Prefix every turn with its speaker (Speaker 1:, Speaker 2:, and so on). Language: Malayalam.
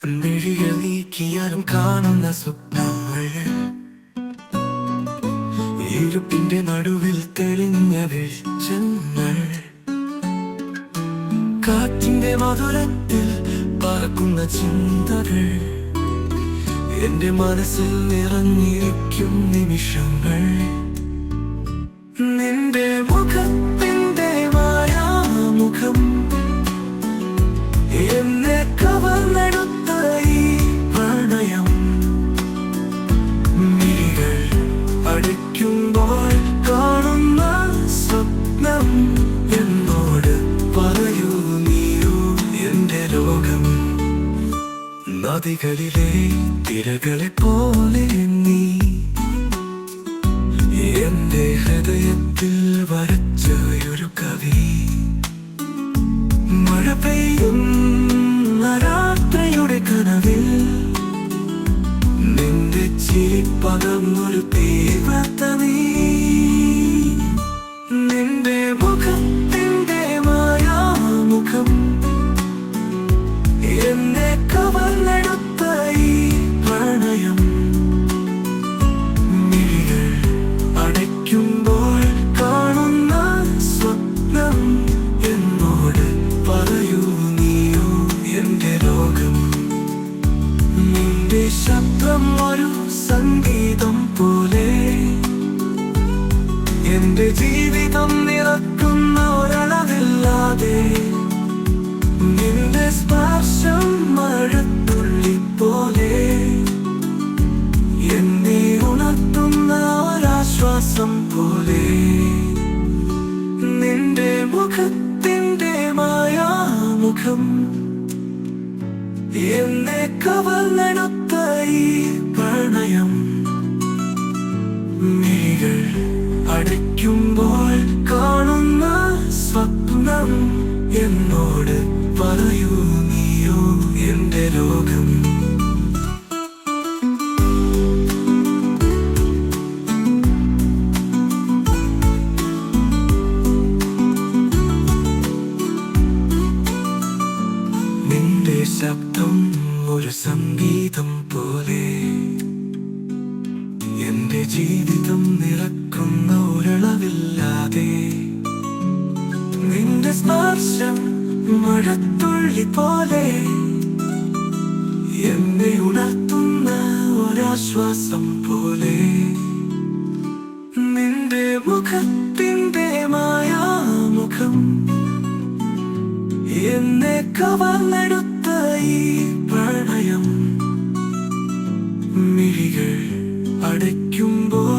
Speaker 1: മിഴികൾ നീക്കിയാലും കാണുന്ന സ്വപ്നങ്ങൾ, ഇരുപ്പിന്റെ നടുവിൽ തെളിഞ്ഞ വെളിച്ചങ്ങൾ, കാറ്റിന്റെ മധുരത്തിൽ പറക്കുന്ന ചിന്തകൾ, എന്റെ മനസ്സിൽ നിറഞ്ഞിരിക്കും നിമിഷങ്ങൾ. നിന്റെ മുഖത്തിന്റെ മായാമുഖം എന്നെ കവർന്നെടുത്ത ഈ പ്രണയം. മിഴികൾ അടയ്ക്കുമ്പോൾ കാണുന്ന സ്വപ്നം, എന്നോട് പറയൂ നീയൂ എന്റെ ലോകം. നദികളിലെ തിരകളെ പോലെ നീ എന്റെ ഹൃദയത്തിൽ വരച്ച ഒരു കവി. മഴ പെയ്യുന്ന രാത്രിയുടെ കനവിൽ നിന്റെ ചിരി പകർന്നൊരു തീവ്രത നീ. നിന്റെ മുഖത്തിന്റെ മായാമുഖം എന്നെ കവർന്നെടുത്ത ഈ പ്രണയം. മിഴികൾ അടയ്ക്കുമ്പോൾ കാണുന്ന സ്വപ്നം, എന്നോട് പറയൂ നീയോ എന്റെ ലോകം. നിന്റെ ശബ്ദം ഒരു സംഗീതം പോലെ എന്റെ ജീവിതം നിറക്കുന്ന ഒരളവില്ലാതെ. നിന്റെ സ്പർശം മഴത്തുള്ളി പോലെ എന്നെ ഉണർത്തുന്ന ഒരാശ്വാസം പോലെ. നിന്റെ മുഖത്തിന്റെ മായാമുഖം എന്നെ കവർന്നെടുത്ത ഈ പ്രണയം. മിഴികൾ അടയ്ക്കുമ്പോൾ കാണുന്ന സ്വപ്നം, എന്നോട് പറയൂ നീയോ എന്റെ ലോകം. നിന്റെ ശബ്ദം ഒരു സംഗീതം പോലെ എന്റെ ജീവിതം നിറക്കുന്ന ഒരളവില്ലാതെ. നിന്റെ സ്പർശം മഴത്തുള്ളി പോലെ എന്നെ ഉണർത്തുന്ന ഒരാശ്വാസം പോലെ. നിന്റെ മുഖത്തിന്റെ മായാമുഖം എന്നെ കവർന്നെടുത്ത ഈ പ്രണയം. മിഴികൾ അടയ്ക്കുമ്പോൾ